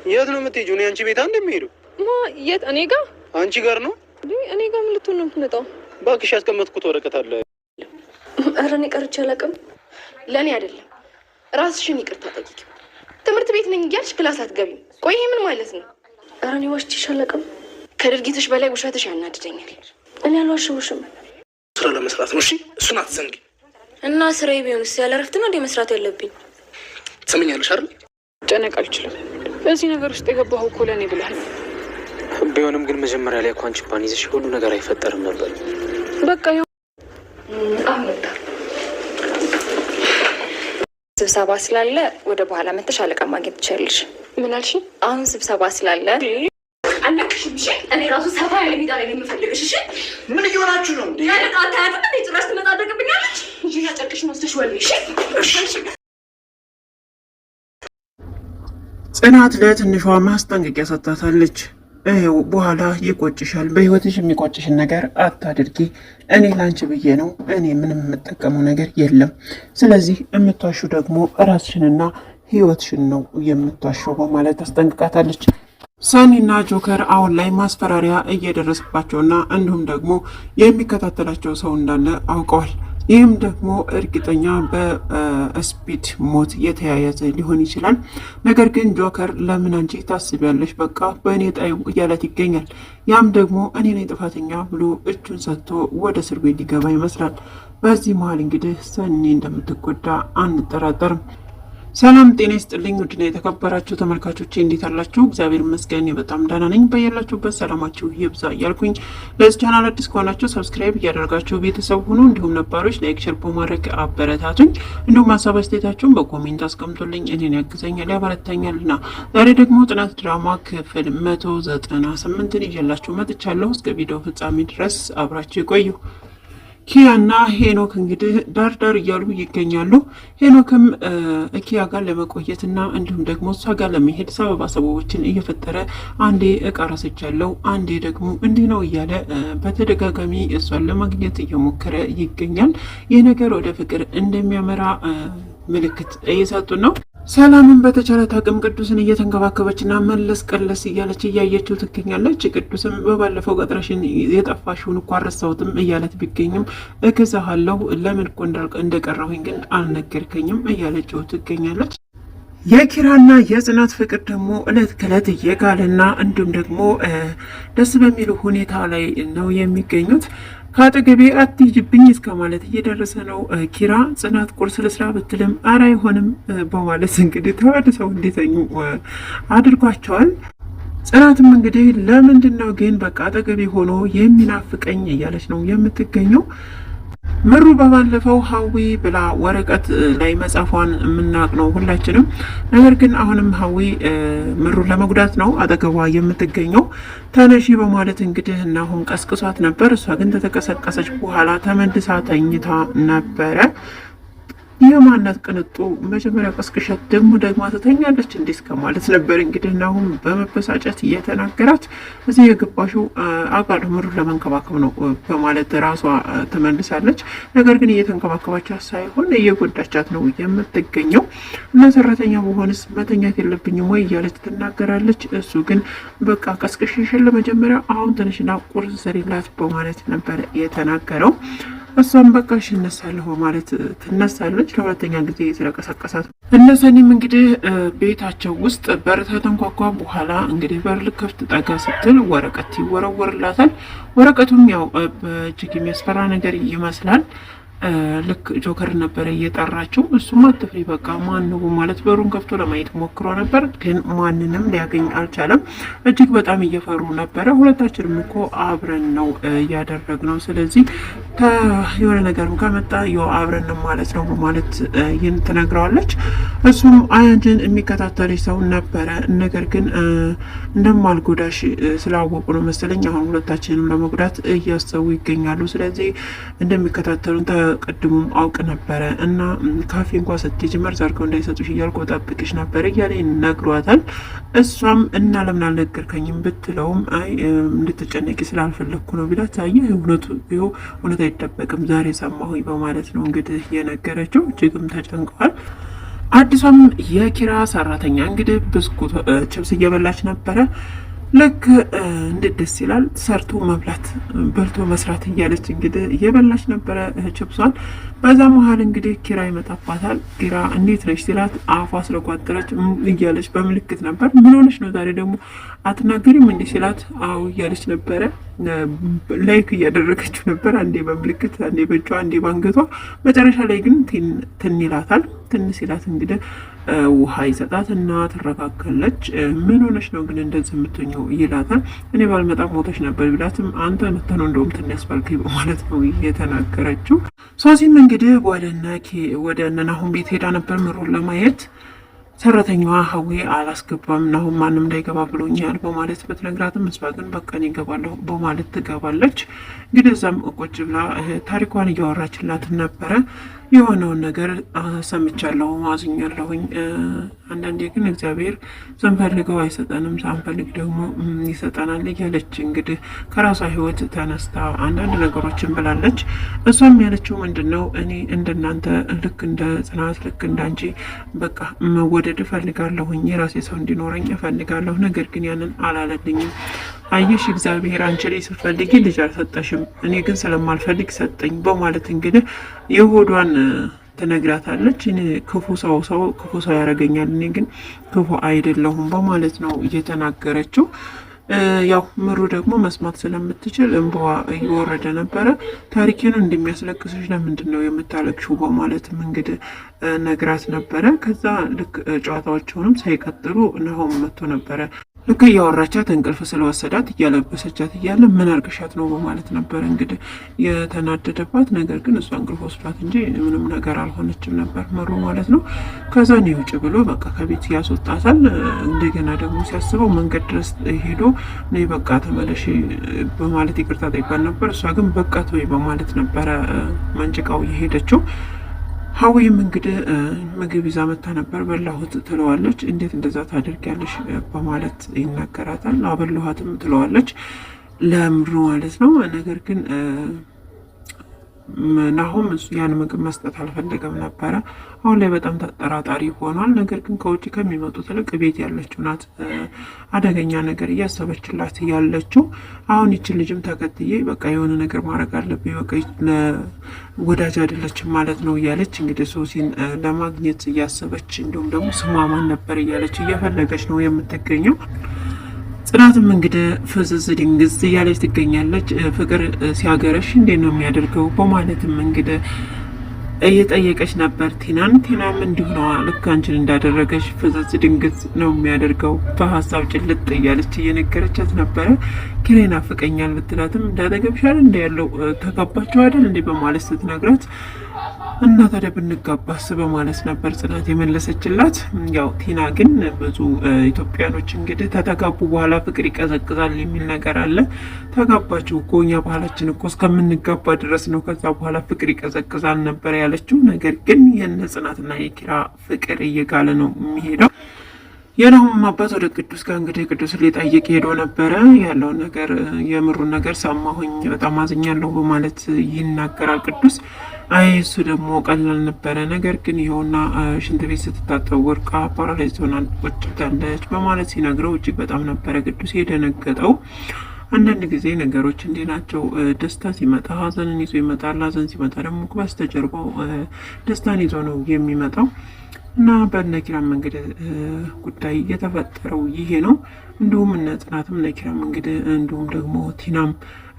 የት ነው የምትሄጂው? እኔ አንቺ ቤት እንደምሄዱ የት? እኔ ጋር? አንቺ ጋር ነው? እኔ ጋር ምን ልትሆን ነው የምትመጣው? እባክሽ ያስቀመጥኩት ወረቀት አለ። ኧረ እኔ ቀርቼ አላውቅም። ለእኔ አይደለም ራስሽን ይቅርታ ጠይቂው። ትምህርት ቤት ነኝ እያልሽ ክላስ አትገቢም። ቆይ ይሄ ምን ማለት ነው? ኧረ እኔ ዋሽቼሽ አላውቅም። ከድርጊትሽ በላይ ውሸትሽ ያናድደኛል። እኔ አልዋሸሁሽም። ስራ ለመስራት ነው። እሺ እሱን አትዘንጊ። እና ስራዬ ቢሆንስ ያለ እረፍት ነው እንደ መስራት ያለብኝ? ትሰሚኛለሽ አይደል? ጨነቅ አልችልም። በዚህ ነገር ውስጥ የገባኸው እኮ ለእኔ ብለህ ነው። ቢሆንም ግን መጀመሪያ ላይ እኮ አንቺ እንኳን ይዘሽ ሁሉ ነገር አይፈጠርም ነበር። በቃ ስብሰባ ስላለ ወደ በኋላ መተሽ አለቃ ማግኘት ትችያለሽ። ምን አልሽ? አሁን ስብሰባ ስላለ አለቅሽም። እሺ እኔ ራሱ ሰፋ ያለ ሜዳ ላይ ነው የምፈልግሽ። እሺ ምን እየሆናችሁ ነው? ያለቃ ታያት እንዴ? ጭራሽ ትመጣደቅብኛለች እንጂ ያጨርቅሽን ወስደሽ ወልሽ። ጽናት ለትንሿ ማስጠንቀቂያ ሰጥታታለች። ይሄው በኋላ ይቆጭሻል፣ በህይወትሽ የሚቆጭሽን ነገር አታድርጊ። እኔ ላንቺ ብዬ ነው፣ እኔ ምንም የምጠቀመው ነገር የለም። ስለዚህ የምትዋሹ ደግሞ ራስሽንና ህይወትሽን ነው የምትዋሸው በማለት አስጠንቅቃታለች። ሰኒና ጆከር አሁን ላይ ማስፈራሪያ እየደረሰባቸውና እንዲሁም ደግሞ የሚከታተላቸው ሰው እንዳለ አውቀዋል። ይህም ደግሞ እርግጠኛ በስፒድ ሞት የተያያዘ ሊሆን ይችላል። ነገር ግን ጆከር ለምን አንቺ ታስቢያለሽ? በቃ በእኔ ጣዩ እያለት ይገኛል። ያም ደግሞ እኔ ነኝ ጥፋተኛ ብሎ እጁን ሰጥቶ ወደ እስር ቤት ሊገባ ይመስላል። በዚህ መሀል እንግዲህ ሰኒ እንደምትጎዳ አንጠራጠርም። ሰላም ጤና ይስጥልኝ ውድና የተከበራችሁ ተመልካቾቼ እንዴት አላችሁ? እግዚአብሔር ይመስገን በጣም ደህና ነኝ። በያላችሁበት ሰላማችሁ ይብዛ እያልኩኝ ለዚህ ቻናል አዲስ ከሆናችሁ ሰብስክራይብ እያደረጋችሁ ቤተሰብ ሁኑ። እንዲሁም ነባሮች ላይክ፣ ሼር በማድረግ አበረታቱኝ። እንዲሁም ሀሳብ አስተያየታችሁን በኮሜንት አስቀምጡልኝ፣ እኔን ያግዘኛል ያበረታኛልና። ዛሬ ደግሞ ጽናት ድራማ ክፍል 198ን ይዤላችሁ መጥቻለሁ። እስከ ቪዲዮ ፍጻሜ ድረስ አብራችሁ ይቆዩ። ኪያና ሄኖክ እንግዲህ ዳርዳር እያሉ ይገኛሉ። ሄኖክም ኪያ ጋር ለመቆየትና እንዲሁም ደግሞ እሷ ጋር ለመሄድ ሰበቦችን እየፈጠረ አንዴ እቃ ረስቻለሁ፣ አንዴ ደግሞ እንዲህ ነው እያለ በተደጋጋሚ እሷን ለማግኘት እየሞከረ ይገኛል። ይህ ነገር ወደ ፍቅር እንደሚያመራ ምልክት እየሰጡ ነው። ሰላምን በተቻላት አቅም ቅዱስን እየተንከባከበችና መለስ ቀለስ እያለች እያየችው ትገኛለች። ቅዱስም በባለፈው ቀጥረሽን የጠፋሽውን እኮ አልረሳሁትም እያለት ቢገኝም እገዛሃለሁ ለምን እኮ እንደቀረሁኝ ግን አልነገርከኝም እያለችው ትገኛለች። የኪራና የጽናት ፍቅር ደግሞ እለት ከእለት እየጋለና እንዲሁም ደግሞ ደስ በሚሉ ሁኔታ ላይ ነው የሚገኙት። ከአጠገቤ አትሂጂብኝ እስከ ማለት እየደረሰ ነው ኪራ። ጽናት ቁርስ ልስራ ብትልም ኧረ አይሆንም በማለት እንግዲህ ተመልሰው እንዲተኙ አድርጓቸዋል። ጽናትም እንግዲህ ለምንድን ነው ግን በቃ አጠገቤ ሆኖ የሚናፍቀኝ እያለች ነው የምትገኘው። ምሩ በባለፈው ሀዊ ብላ ወረቀት ላይ መጻፏን የምናውቅ ነው ሁላችንም። ነገር ግን አሁንም ሀዊ ምሩ ለመጉዳት ነው አጠገቧ የምትገኘው። ተነሺ በማለት እንግዲህ እናሁም ቀስቅሷት ነበር። እሷ ግን ተቀሰቀሰች በኋላ ተመልሳ ተኝታ ነበረ። የማናት ቅንጡ መጀመሪያ ቀስቅሻት ደግሞ ትተኛለች እንዴ እስከ ማለት ነበር እንግዲህ እናሁም በመበሳጨት እየተናገራት እዚህ የገባሽው አቃሉ ምሩ ለመንከባከብ ነው በማለት ራሷ ተመልሳለች። ነገር ግን እየተንከባከባቻት ሳይሆን እየጎዳቻት ነው የምትገኘው። እና ሰራተኛ መሆንስ መተኛት የለብኝም ወይ እያለች ትናገራለች። እሱ ግን በቃ ቀስቅሽሽን ለመጀመሪያ አሁን ትንሽና ቁርስ ሰሪላት በማለት ነበር የተናገረው። እሷም በቃ እሺ እነሳለሁ ማለት ትነሳለች። ለሁለተኛ ጊዜ ስለቀሰቀሳት እነሰኒም እንግዲህ ቤታቸው ውስጥ በር ተንኳኳ። በኋላ እንግዲህ በር ልከፍት ጠጋ ስትል ወረቀት ይወረወርላታል። ወረቀቱም ያው በእጅግ የሚያስፈራ ነገር ይመስላል። ልክ ጆከር ነበረ እየጠራችው። እሱም አትፍሪ በቃ ማን ነው ማለት በሩን ከፍቶ ለማየት ሞክሮ ነበር፣ ግን ማንንም ሊያገኝ አልቻለም። እጅግ በጣም እየፈሩ ነበረ። ሁለታችንም እኮ አብረን ነው ያደረግነው፣ ስለዚህ የሆነ ነገርም ከመጣ ያው አብረን ነው ማለት ነው በማለት ይህን ትነግረዋለች። እሱም አያንጅን የሚከታተልሽ ሰው ነበረ፣ ነገር ግን እንደማልጎዳሽ ስላወቁ ነው መሰለኝ አሁን ሁለታችንም ለመጉዳት እያሰቡ ይገኛሉ። ስለዚህ እንደሚከታተሉን ቀድሞም አውቅ ነበረ እና ካፌ እንኳ ስትሄጂ መርዝ አድርገው እንዳይሰጡሽ እያልኩ ጠብቅሽ ነበር እያለ ይነግሯታል። እሷም እና ለምን አልነገርከኝም ብትለውም አይ እንድትጨነቂ ስላልፈለግኩ ነው ቢላት አየህ እውነት አይደበቅም ዛሬ ሰማሁኝ በማለት ነው እንግዲህ የነገረችው። እጅግም ተጨንቀዋል። አዲሷም የኪራ ሰራተኛ እንግዲህ ብስኩት ችብስ እየበላች ነበረ። ልክ እንዴት ደስ ይላል ሰርቶ መብላት በልቶ መስራት እያለች እንግዲህ እየበላች ነበረ ችብሷን። በዛ መሀል እንግዲህ ኪራ ይመጣባታል። ኪራ እንዴት ነሽ ሲላት አፏ ስለቋጠረች እያለች በምልክት ነበር። ምን ሆነች ነው ዛሬ ደግሞ አትናገሪም እንዲህ ሲላት አዎ እያለች ነበረ። ላይክ እያደረገችው ነበር፣ አንዴ በምልክት አንዴ በእጇ አንዴ ባንገቷ። መጨረሻ ላይ ግን ትን ይላታል። ትን ሲላት እንግዲህ ውሃ ይሰጣት እና ትረጋጋለች። ምን ሆነች ነው ግን እንደዚህ የምትኘው ይላታል። እኔ ባልመጣ ሞተች ነበር ቢላትም አንተ መተህ ነው እንደውም ትን ያስባልከኝ በማለት ነው የተናገረችው። ሶሲም እንግዲህ ወደ እነ ናሆም ቤት ሄዳ ነበር ምሩን ለማየት። ሰራተኛዋ ሀዊ አላስገባም ናሆም ማንም እንዳይገባ ብሎኛል በማለት ብትነግራትም እሷ ግን በቃ እኔ እገባለሁ በማለት ትገባለች። እንግዲህ እዛም ቁጭ ብላ ታሪኳን እያወራችላት ነበረ። የሆነውን ነገር ሰምቻለሁ፣ አዝኛለሁኝ። አንዳንዴ ግን እግዚአብሔር ስንፈልገው አይሰጠንም፣ ሳንፈልግ ደግሞ ይሰጠናል እያለች እንግዲህ ከራሷ ሕይወት ተነስታ አንዳንድ ነገሮችን ብላለች። እሷም ያለችው ምንድን ነው እኔ እንደናንተ ልክ እንደ ጽናት ልክ እንዳንቺ በቃ መወደድ እፈልጋለሁኝ፣ የራሴ ሰው እንዲኖረኝ እፈልጋለሁ። ነገር ግን ያንን አላለልኝም። አየሽ እግዚአብሔር አንቺ ላይ ስትፈልጊ ልጅ አልሰጠሽም፣ እኔ ግን ስለማልፈልግ ሰጠኝ በማለት እንግዲህ የሆዷን ትነግራታለች። እኔ ክፉ ሰው ያደርገኛል፣ እኔ ግን ክፉ አይደለሁም በማለት ነው እየተናገረችው። ያው ምሩ ደግሞ መስማት ስለምትችል እንባዋ እየወረደ ነበረ። ታሪኬን እንደሚያስለቅስሽ ለምንድን ነው የምታለቅሽው በማለትም እንግዲህ ነግራት ነበረ። ከዛ ልክ ጨዋታዎችንም ሳይቀጥሉ ናሆም መጥቶ ነበረ። ልክ እያወራቻት እንቅልፍ ስለወሰዳት እያለበሰቻት እያለ ምን አርገሻት ነው በማለት ነበር እንግዲህ የተናደደባት። ነገር ግን እሷ እንቅልፍ ወስዷት እንጂ ምንም ነገር አልሆነችም ነበር ምሩ ማለት ነው። ከዛ ነው ውጭ ብሎ በቃ ከቤት ያስወጣታል። እንደገና ደግሞ ሲያስበው መንገድ ድረስ ሄዶ ነይ በቃ ተመለሽ በማለት ይቅርታ ጠይቋል ነበር። እሷ ግን በቃ ተወይ በማለት ነበረ መንጭቃው የሄደችው። ሀዊም እንግዲህ ምግብ ይዛ መታ ነበር። በላሁት ትለዋለች። እንዴት እንደዛ ታደርጊያለሽ በማለት ይናገራታል። አበላኋትም ትለዋለች ለምሩ ማለት ነው። ነገር ግን ናሆም ያን ምግብ መስጠት አልፈለገም ነበረ። አሁን ላይ በጣም ተጠራጣሪ ሆኗል። ነገር ግን ከውጭ ከሚመጡት ይልቅ ቤት ያለችው ናት አደገኛ ነገር እያሰበችላት ያለችው። አሁን ይችን ልጅም ተከትዬ በቃ የሆነ ነገር ማድረግ አለብኝ፣ በቃ ወዳጅ አይደለችም ማለት ነው እያለች እንግዲህ ሶሲን ለማግኘት እያሰበች እንዲሁም ደግሞ ስሟ ማን ነበር እያለች እየፈለገች ነው የምትገኘው። ጽናትም እንግዲህ ፍዝዝ ድንግዝ እያለች ትገኛለች። ፍቅር ሲያገረሽ እንዴት ነው የሚያደርገው በማለትም እንግዲህ እየጠየቀች ነበር ቲናም እንዲሁ ነዋ ልክ አንቺን እንዳደረገች ፍዝዝ ድንግዝ ነው የሚያደርገው በሀሳብ ጭልጥ እያለች እየነገረቻት ነበረ። ኪራ ይናፍቀኛል ብትላትም እንዳጠገብሻል እንደ ያለው ተጋባቸው አይደል እንዴ በማለት ስትነግራት እና ታዲያ ብንጋባስ በማለት ነበር ጽናት የመለሰችላት። ያው ቲና ግን ብዙ ኢትዮጵያኖች እንግዲህ ተተጋቡ በኋላ ፍቅር ይቀዘቅዛል የሚል ነገር አለ። ተጋባችሁ እኮ እኛ ባህላችን እኮ እስከምንጋባ ድረስ ነው፣ ከዛ በኋላ ፍቅር ይቀዘቅዛል ነበር ያለችው። ነገር ግን የነ ጽናትና የኪራ ፍቅር እየጋለ ነው የሚሄደው። የናሆም አባት ወደ ቅዱስ ጋር እንግዲህ ቅዱስ ሊጠይቅ ሄዶ ነበረ። ያለውን ነገር የምሩን ነገር ሰማሁኝ፣ በጣም አዝኛለሁ በማለት ይናገራል ቅዱስ። አይ እሱ ደግሞ ቀላል ነበረ፣ ነገር ግን ይኸውና ሽንት ቤት ስትታጠብ ወድቃ ፓራላይዝ ሆና ቁጭ ብላለች በማለት ሲነግረው እጅግ በጣም ነበረ ቅዱስ የደነገጠው። አንዳንድ ጊዜ ነገሮች እንዲህ ናቸው። ደስታ ሲመጣ ሀዘንን ይዞ ይመጣል። ሀዘን ሲመጣ ደግሞ በስተጀርባው ደስታን ይዞ ነው የሚመጣው እና በነኪራም እንግዲህ ጉዳይ የተፈጠረው ይሄ ነው። እንዲሁም እነ ጽናትም ነኪራም እንግዲህ እንዲሁም ደግሞ ቲናም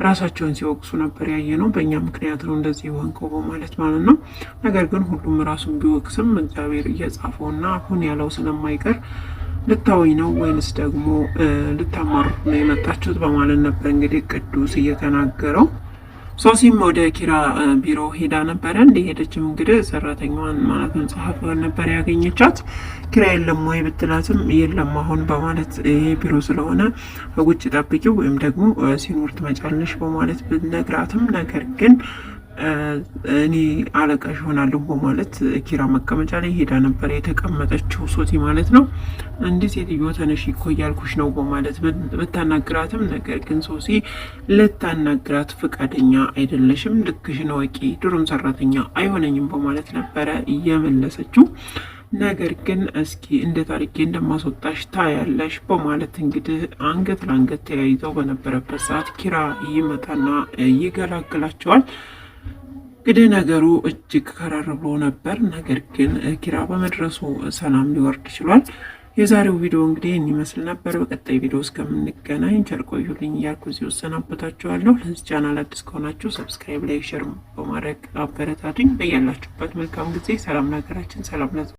ራሳቸውን ሲወቅሱ ነበር ያየ ነው። በእኛ ምክንያት ነው እንደዚህ የሆንከው በማለት ማለት ነው። ነገር ግን ሁሉም ራሱን ቢወቅስም እግዚአብሔር እየጻፈውና አሁን ያለው ስለማይቀር ልታወኝ ነው ወይንስ ደግሞ ልታማሩት ነው የመጣችሁት በማለት ነበር እንግዲህ ቅዱስ እየተናገረው። ሶሲም ወደ ኪራ ቢሮ ሄዳ ነበረ። እንደሄደችም እንግዲህ ሰራተኛዋን ማለትም ጸሐፊዋን ነበር ያገኘቻት። ኪራ የለም ወይ ብትላትም የለም አሁን በማለት ይሄ ቢሮ ስለሆነ ውጭ ጠብቂው ወይም ደግሞ ሲኖር ትመጫለሽ በማለት ብትነግራትም ነገር ግን እኔ አለቃሽ ሆናለሁ በማለት ኪራ መቀመጫ ላይ ሄዳ ነበር የተቀመጠችው ሶሲ ማለት ነው። እንዲህ ሴትዮ ተነሽ እኮ እያልኩሽ ነው በማለት ብታናግራትም ነገር ግን ሶሲ ልታናግራት ፈቃደኛ አይደለሽም፣ ልክሽን ወቂ፣ ድሮም ሰራተኛ አይሆነኝም በማለት ነበረ እየመለሰችው። ነገር ግን እስኪ እንዴት አድርጌ እንደማስወጣሽ ታያለሽ በማለት እንግዲህ አንገት ለአንገት ተያይዘው በነበረበት ሰዓት ኪራ ይመጣና ይገላግላቸዋል። እንግዲህ ነገሩ እጅግ ከረር ብሎ ነበር። ነገር ግን ኪራ በመድረሱ ሰላም ሊወርድ ችሏል። የዛሬው ቪዲዮ እንግዲህ ይመስል ነበር። በቀጣይ ቪዲዮ እስከምንገናኝ ቸር ቆዩልኝ እያልኩ እዚህ ወሰናበታችኋለሁ። ለዚህ ቻናል አዲስ ከሆናችሁ ሰብስክራይብ፣ ላይክ፣ ሸር በማድረግ አበረታቱኝ። በያላችሁበት መልካም ጊዜ። ሰላም ለሀገራችን፣ ሰላም